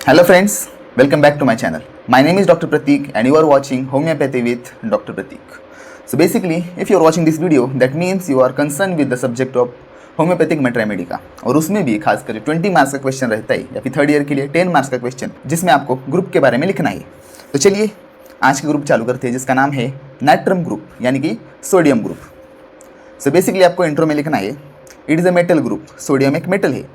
Hello friends, welcome back to my channel. My name is Dr. Pratik and you are watching Homeopathy with Dr. Pratik. So basically, if you are watching this video, that means you are concerned with the subject of homeopathic मेट remedy का, और उसमें भी खासकर 20 marks का question रहता है या फिर थर्ड ईयर के लिए 10 मार्क्स का क्वेश्चन जिसमें आपको ग्रुप के बारे में लिखना है। तो चलिए आज के ग्रुप चालू करते हैं जिसका नाम है नाइट्रम ग्रुप यानी कि सोडियम ग्रुप। सो बेसिकली आपको इंट्रो में लिखना है it is a metal group, sodium एक मेटल है।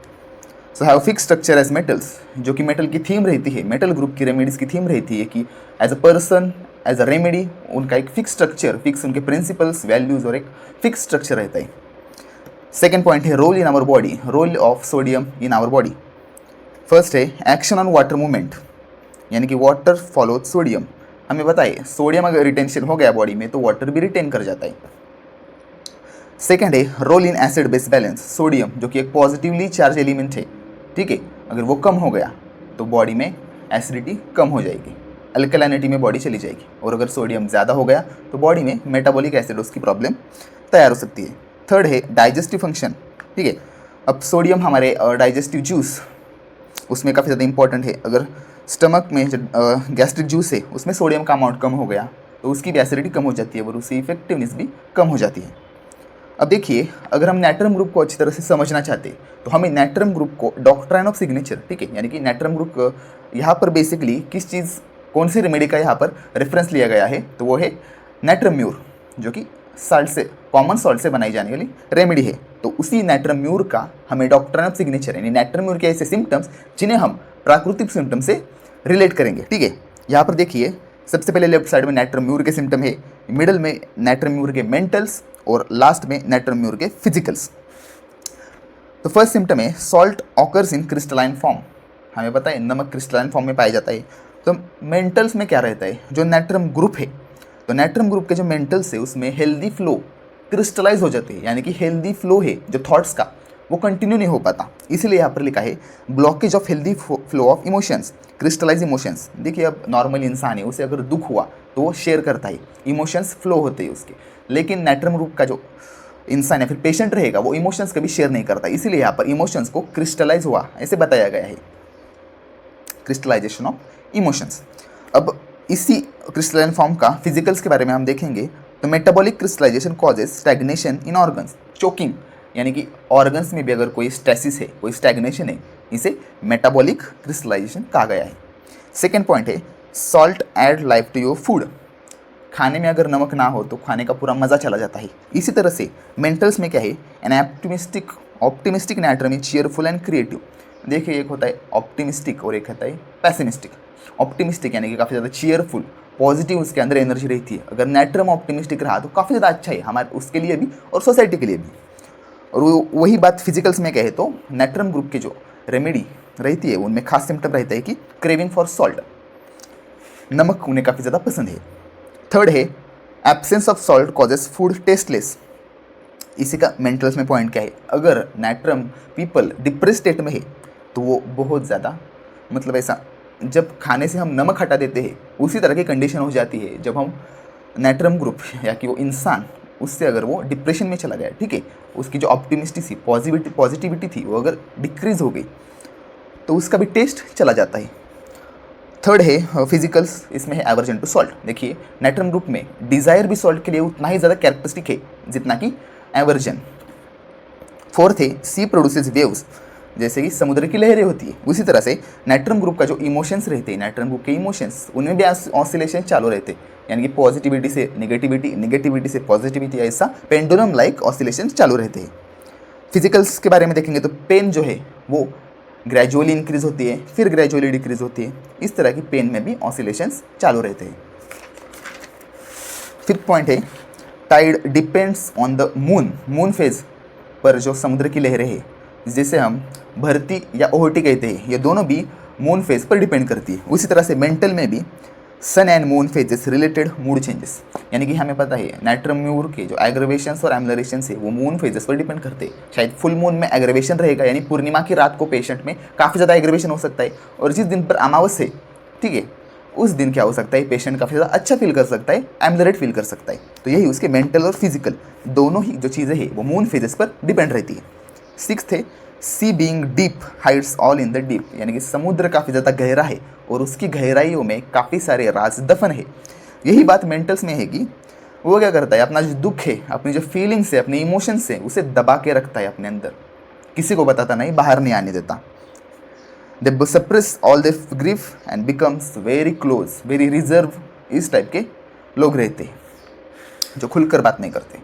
So have fix structure as metals, जो कि मेटल की थीम रहती है, मेटल ग्रुप की रेमेडीज़ की थीम रहती है कि as a person as a remedy उनका एक फिक्स स्ट्रक्चर, फिक्स उनके प्रिंसिपल्स वैल्यूज़ और एक फिक्स स्ट्रक्चर रहता है। सेकेंड पॉइंट है role in our body, role of sodium in our body. First है एक्शन ऑन वाटर मूवमेंट, यानी कि वाटर फॉलो सोडियम। हमें पता है सोडियम अगर रिटेंशन हो गया बॉडी में तो वाटर भी रिटेन कर जाता है। सेकेंड है role in acid base balance, sodium जो कि एक पॉजिटिवली चार्ज एलिमेंट है, ठीक है, अगर वो कम हो गया तो बॉडी में एसिडिटी कम हो जाएगी, अल्कलाइनिटी में बॉडी चली जाएगी, और अगर सोडियम ज़्यादा हो गया तो बॉडी में मेटाबॉलिक एसिडोस की प्रॉब्लम तैयार हो सकती है। थर्ड है डाइजेस्टिव फंक्शन, ठीक है। अब सोडियम हमारे डाइजेस्टिव जूस उसमें काफ़ी ज़्यादा इंपॉर्टेंट है। अगर स्टमक में जो गैस्ट्रिक जूस है उसमें सोडियम का अमाउंट कम हो गया तो उसकी भी एसिडिटी कम हो जाती है और उसकी इफेक्टिवनेस भी कम हो जाती है। अब देखिए अगर हम नाइट्रम ग्रुप को अच्छी तरह से समझना चाहते हैं तो हमें नाइट्रम ग्रुप को डॉक्ट्राइन ऑफ सिग्नेचर, ठीक है, यानी कि नाइट्रम ग्रुप यहाँ पर बेसिकली किस चीज़, कौन सी रेमेडी का यहाँ पर रेफरेंस लिया गया है तो वो है नाइट्रम म्यूर, जो कि साल्ट से, कॉमन सॉल्ट से बनाई जाने वाली रेमेडी है। तो उसी नाइट्रम म्यूर का हमें डॉक्ट्राइन ऑफ सिग्नेचर यानी नाइट्रम म्यूर के ऐसे सिम्टम्स जिन्हें हम प्राकृतिक सिम्टम्स से रिलेट करेंगे, ठीक है। यहाँ पर देखिए सबसे पहले लेफ्ट साइड में नाइट्रम म्यूर के सिम्टम है, मिडल में नाइट्रम म्यूर के मेंटल्स और लास्ट में नाइट्रम म्यूर के फिजिकल्स। तो फर्स्ट सिम्टम है salt occurs in crystalline form. हमें पता है नमक क्रिस्टलाइन फॉर्म में पाया जाता है। तो मेंटल्स में क्या रहता है, जो नाइट्रम ग्रुप है तो नाइट्रम ग्रुप के जो मेंटल्स है उसमें हेल्दी फ्लो क्रिस्टलाइज हो जाते हैं, यानी कि हेल्दी फ्लो है जो थॉट्स का वो कंटिन्यू नहीं हो पाता। इसलिए यहाँ पर लिखा है blockage of healthy flow of emotions, crystallize emotions. देखिए अब नॉर्मल इंसान है, उसे अगर दुख हुआ तो वो शेयर करता है, इमोशंस फ्लो होते हैं उसके, लेकिन नाइट्रम ग्रुप का जो इंसान या फिर पेशेंट रहेगा वो इमोशंस कभी शेयर नहीं करता। इसीलिए यहाँ पर इमोशंस को क्रिस्टलाइज हुआ ऐसे बताया गया है, क्रिस्टलाइजेशन ऑफ इमोशंस। अब इसी क्रिस्टलाइन फॉर्म का फिजिकल्स के बारे में हम देखेंगे तो मेटाबॉलिक क्रिस्टलाइजेशन कॉजेज स्टैग्नेशन इन ऑर्गन्स, चोकिंग, यानी कि ऑर्गन्स में भी अगर कोई स्टेसिस है, कोई स्टैग्नेशन है, इसे मेटाबॉलिक क्रिस्टलाइजेशन कहा गया है। सेकेंड पॉइंट है salt add life to your food, खाने में अगर नमक ना हो तो खाने का पूरा मज़ा चला जाता है। इसी तरह से मेंटल्स में क्या है, N optimistic nitrum is cheerful and creative. देखिए एक होता है ऑप्टिमिस्टिक और एक होता है पैसिमिस्टिक। ऑप्टिमिस्टिक यानी कि काफ़ी ज़्यादा चीयरफुल, पॉजिटिव उसके अंदर एनर्जी रहती है। अगर नाइट्रम ऑप्टिमिस्टिक रहा तो काफ़ी ज़्यादा अच्छा है हमारे उसके लिए भी और सोसाइटी के लिए भी। और वही बात फिजिकल्स में कहे तो नाइट्रम ग्रुप की जो रेमेडी रहती है उनमें खास सिम्टम रहता है कि क्रेविंग फॉर सॉल्ट, नमक उन्हें काफ़ी ज़्यादा पसंद है। थर्ड है absence of salt causes food tasteless. इसी का मेंटल्स में पॉइंट क्या है, अगर नाइट्रम पीपल डिप्रेस स्टेट में है तो वो बहुत ज़्यादा, मतलब ऐसा जब खाने से हम नमक हटा देते हैं उसी तरह की कंडीशन हो जाती है जब हम नाइट्रम ग्रुप या कि वो इंसान उससे अगर वो डिप्रेशन में चला गया, ठीक है, उसकी जो ऑप्टिमिस्टिक थी, पॉजिटिविटी थी, वो अगर डिक्रीज हो गई तो उसका भी टेस्ट चला जाता है। थर्ड है फिजिकल्स, इसमें है एवर्जन टू सॉल्ट। देखिए नाइट्रम ग्रुप में डिज़ायर भी सॉल्ट के लिए उतना ही ज़्यादा कैरेक्टरिस्टिक है जितना कि एवर्जन। फोर्थ है सी प्रोड्यूसेस वेव्स, जैसे कि समुद्र की लहरें होती है, उसी तरह से नाइट्रम ग्रुप का जो इमोशंस रहते हैं, नाइट्रम ग्रुप के इमोशंस उनमें भी ऑसिलेशन चालू रहते हैं, यानी कि पॉजिटिविटी से नेगेटिविटी, नेगेटिविटी से पॉजिटिविटी, ऐसा पेंडुलम लाइक ऑसिलेशन चालू रहते हैं। फिजिकल्स के बारे में देखेंगे तो पेन जो है वो ग्रेजुअली इंक्रीज होती है फिर ग्रेजुअली डिक्रीज होती है, इस तरह की पेन में भी ऑसिलेशंस चालू रहते हैं। फिफ्थ पॉइंट है tide depends on the moon phase पर जो समुद्र की लहरें हैं जिसे हम भरती या ओहटी कहते हैं, ये दोनों भी मून फेज पर डिपेंड करती है। उसी तरह से मेंटल में भी sun and moon phases related mood changes, यानी कि हमें पता है नाइट्रम म्यूर के जो एग्रेवेशंस और एम्लरेशंस है वो मून फेजेस पर डिपेंड करते हैं। शायद फुल मून में एग्रेवेशन रहेगा, यानी पूर्णिमा की रात को पेशेंट में काफ़ी ज़्यादा एग्रेवेशन हो सकता है, और जिस दिन पर अमावस है, ठीक है, उस दिन क्या हो सकता है, पेशेंट काफ़ी ज़्यादा अच्छा फील कर सकता है, एम्लरेट फील कर सकता है। तो यही उसके मेंटल और फिजिकल दोनों ही जो चीज़ें हैं वो मून फेजेस पर डिपेंड रहती है। सिक्स्थ है sea being deep hides all in the deep, यानी कि समुद्र काफ़ी ज़्यादा गहरा है और उसकी गहराइयों में काफ़ी सारे राज दफन है। यही बात मेंटल्स में है कि वो क्या करता है, अपना जो दुख है, अपनी जो फीलिंग्स है, अपने इमोशंस है, उसे दबा के रखता है अपने अंदर, किसी को बताता नहीं, बाहर नहीं आने देता। They suppress all the grief and becomes very close, very reserve, इस टाइप के लोग रहते हैं जो खुलकर बात नहीं करते।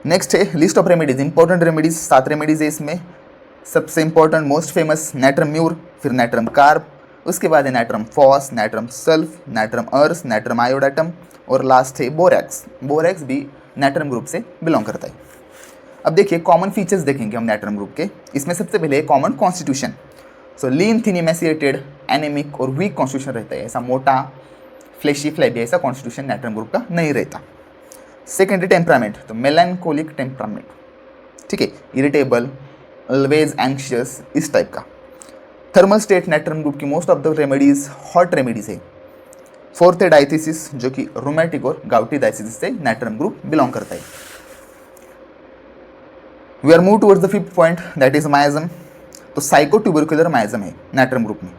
नेक्स्ट है list of remedies, important remedies, 7 remedies है इसमें। सबसे important most famous natrum mur, फिर नाइट्रम कार्ब, उसके बाद है natrum phos, natrum sulph, natrum ars, natrum iodatum और लास्ट है बोरैक्स। बोरैक्स भी नाइट्रम ग्रुप से बिलोंग करता है। अब देखिए कॉमन फीचर्स देखेंगे हम नाइट्रम ग्रुप के। इसमें सबसे पहले कॉमन कॉन्स्टिट्यूशन, सो लीन, थिन, एमेसिएटेड, एनेमिक और वीक कॉन्स्टिट्यूशन रहता है। ऐसा मोटा फ्लैशी फ्लैबी ऐसा कॉन्स्टिट्यूशन नाइट्रम ग्रुप का नहीं रहता। सेकेंड टेम्परामेंट, तो मेलानकोलिक टेम्परामेंट, ठीक है, इरिटेबल, ऑलवेज एंक्शियस, इस टाइप का। थर्मल स्टेट नाइट्रम ग्रुप की most of the remedies hot remedies है। फोर्थ है डायथिसिस, जो कि रोमैटिक और गाउटी डायथिसिस से नाइट्रम ग्रुप बिलोंग करता है। We are move towards the fifth point, that is miasm. तो साइको ट्यूबरकुलर मायाजम है नाइट्रम ग्रुप में,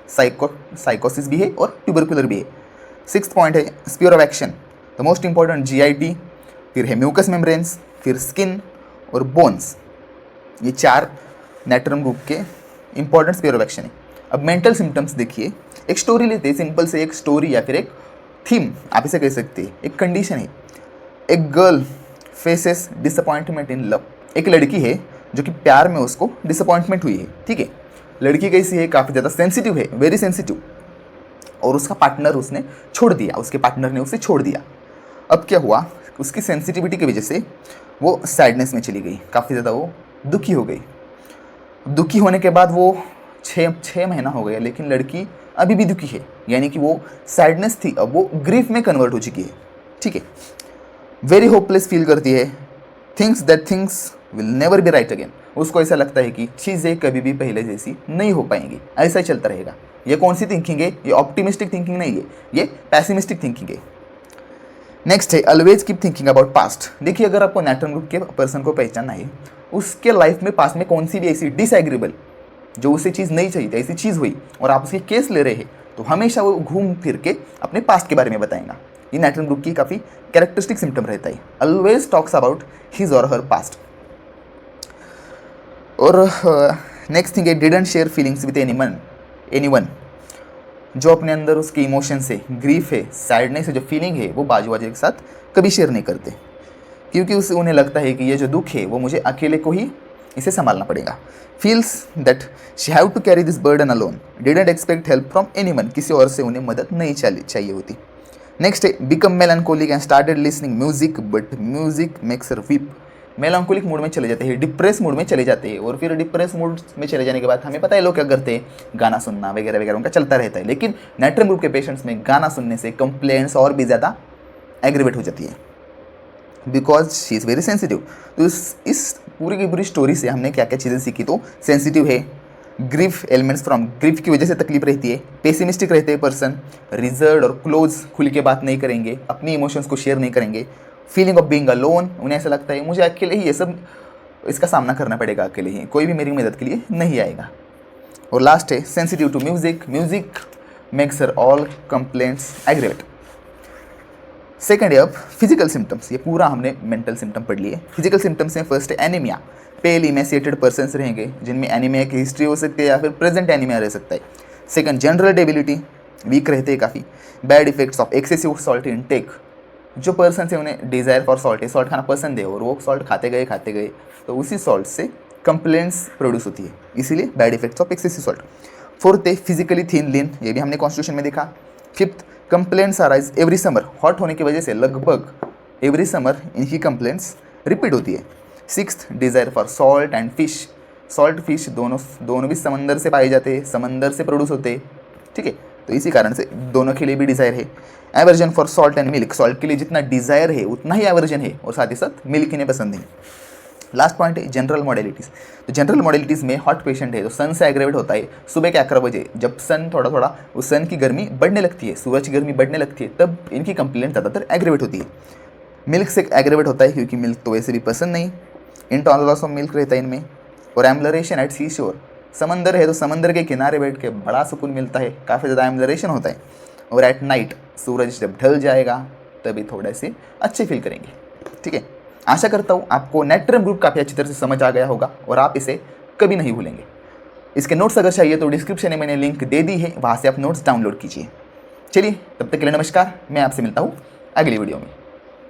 साइकोसिस भी है और ट्यूबरकुलर भी है। सिक्स्थ पॉइंट है sphere of action, the most important GIT, फिर है म्यूकस मेम्ब्रेन्स, फिर स्किन और बोन्स। ये 4 नाइट्रम ग्रुप के इंपॉर्टेंट स्फीयर ऑफ एक्शन है। अब मेंटल सिम्टम्स देखिए, एक स्टोरी लेते हैं सिंपल से, एक स्टोरी या फिर एक थीम आप इसे कह सकते हैं। एक कंडीशन है, एक girl faces disappointment in love, एक लड़की है जो कि प्यार में उसको डिसअपॉइंटमेंट हुई है, ठीक है। लड़की कैसी है, काफ़ी ज़्यादा सेंसिटिव है, वेरी सेंसिटिव, और उसका पार्टनर उसने छोड़ दिया, उसके पार्टनर ने उसे छोड़ दिया। अब क्या हुआ, उसकी सेंसिटिविटी की वजह से वो सैडनेस में चली गई, काफ़ी ज़्यादा वो दुखी हो गई। दुखी होने के बाद वो 6 महीना हो गया, लेकिन लड़की अभी भी दुखी है, यानी कि वो सैडनेस थी अब वो ग्रीफ में कन्वर्ट हो चुकी है, ठीक है। वेरी होपलेस फील करती है, thinks that things will never be right again, उसको ऐसा लगता है कि चीज़ें कभी भी पहले जैसी नहीं हो पाएंगी, ऐसा ही चलता रहेगा। ये कौन सी थिंकिंग है, ये ऑप्टिमिस्टिक थिंकिंग नहीं है, ये पैसिमिस्टिक थिंकिंग है। नेक्स्ट है always keep thinking about past. देखिए अगर आपको नाइट्रम ग्रुप के पर्सन को पहचानना है, उसके लाइफ में पास्ट में कौन सी भी ऐसी डिसएग्रीबल जो उसे चीज़ नहीं चाहिए थी, ऐसी चीज़ हुई और आप उसके केस ले रहे हैं, तो हमेशा वो घूम फिर के अपने पास्ट के बारे में बताएगा। ये नाइट्रम ग्रुप की काफ़ी कैरेक्टरिस्टिक सिम्टम रहता है, ऑलवेज टॉक्स अबाउट हिज और हर पास्ट। और नेक्स्ट थिंग है didn't share feelings with anyone, जो अपने अंदर उसके इमोशंस है, ग्रीफ है, सैडनेस है, जो फीलिंग है, वो बाजू वाले के साथ कभी शेयर नहीं करते, क्योंकि उसे उन्हें लगता है कि ये जो दुख है वो मुझे अकेले को ही इसे संभालना पड़ेगा। Feels that she have to carry this burden alone, didn't expect help from anyone, किसी और से उन्हें मदद नहीं चाहिए होती। नेक्स्ट है become melancholic and started listening music but music makes her weep. Melancholic mood में चले जाते हैं, डिप्रेस मूड में चले जाते हैं, और फिर डिप्रेस मूड में चले जाने के बाद हमें पता है लोग क्या करते हैं, गाना सुनना वगैरह वगैरह उनका चलता रहता है। लेकिन नाइट्रम ग्रुप के पेशेंट्स में गाना सुनने से कंप्लेंट्स और भी ज़्यादा एग्रीवेट हो जाती है, because she is very sensitive. तो इस पूरी की पूरी स्टोरी से हमने क्या क्या चीज़ें सीखी, तो सेंसिटिव है, ग्रीफ एलिमेंट्स फ्रॉम ग्रीफ की वजह से तकलीफ रहती है, पेसिमिस्टिक रहते हैं पर्सन, रिजर्व और क्लोज, खुल के बात नहीं करेंगे, अपनी इमोशंस को शेयर नहीं करेंगे, फीलिंग ऑफ बीइंग अलोन, उन्हें ऐसा लगता है मुझे अकेले ही ये सब इसका सामना करना पड़ेगा, अकेले ही, कोई भी मेरी मदद के लिए नहीं आएगा। और लास्ट है sensitive to music, music makes her all complaints aggravate. Second है अब फिजिकल सिम्टम्स, ये पूरा हमने मेंटल सिम्टम पढ़ लिए। फिजिकल सिम्टम्स में फर्स्ट है एनीमिया, पेल इमेसिएटेड पर्सन्स रहेंगे जिनमें एनीमिया की हिस्ट्री हो सकती है या फिर प्रेजेंट एनीमिया रह सकता है। सेकंड जनरल डेबिलिटी, वीक रहते हैं काफ़ी। Bad effects of excessive salt intake, जो पर्सन है उन्हें डिज़ायर फॉर सॉल्ट है, सॉल्ट खाना पसंद है और वो सॉल्ट खाते गए तो उसी सॉल्ट से कंप्लेंट्स प्रोड्यूस होती है, इसीलिए bad effects of excessive salt. Fourth है फिजिकली थिन लीन, ये भी हमने कॉन्स्टिट्यूशन में देखा। Fifth complaints arise every summer, hot होने की वजह से लगभग एवरी समर इनकी कंप्लेंट्स रिपीट होती है। Sixth desire for salt and fish, salt fish दोनों भी समंदर से पाए जाते हैं, समंदर से प्रोड्यूस होते हैं, ठीक है, तो इसी कारण से दोनों के लिए भी डिज़ायर है। Aversion for salt and milk, salt के लिए जितना डिज़ायर है उतना ही एवर्जन है, और साथ ही साथ मिल्क इन्हें पसंद नहीं। लास्ट पॉइंट है जनरल मॉडलिटीज़, तो जनरल मॉडलिटीज़ में हॉट पेशेंट है तो सन से एग्रेवेट होता है सुबह के 11 बजे, जब सन थोड़ा उस सन की गर्मी बढ़ने लगती है, सूरज की गर्मी बढ़ने लगती है, तब इनकी कंप्लेंट ज़्यादातर एग्रेवेट होती है। मिल्क से एग्रेवेट होता है क्योंकि मिल्क तो वैसे भी पसंद नहीं, इंटॉलरेंस ऑफ मिल्क रहता है इनमें। और एम्बलरेशन एट सी शोर, समंदर है तो समंदर के किनारे बैठ के बड़ा सुकून मिलता है, काफ़ी ज़्यादा एम्बलरेशन होता है। और एट नाइट, सूरज जब ढल जाएगा तभी थोड़े से अच्छे फील करेंगे। ठीक है, आशा करता हूँ आपको नेट टर्म ग्रुप काफ़ी अच्छी तरह से समझ आ गया होगा और आप इसे कभी नहीं भूलेंगे। इसके नोट्स अगर चाहिए तो डिस्क्रिप्शन में मैंने लिंक दे दी है, वहाँ से आप नोट्स डाउनलोड कीजिए। चलिए, तब तक के लिए नमस्कार, मैं आपसे मिलता हूँ अगली वीडियो में।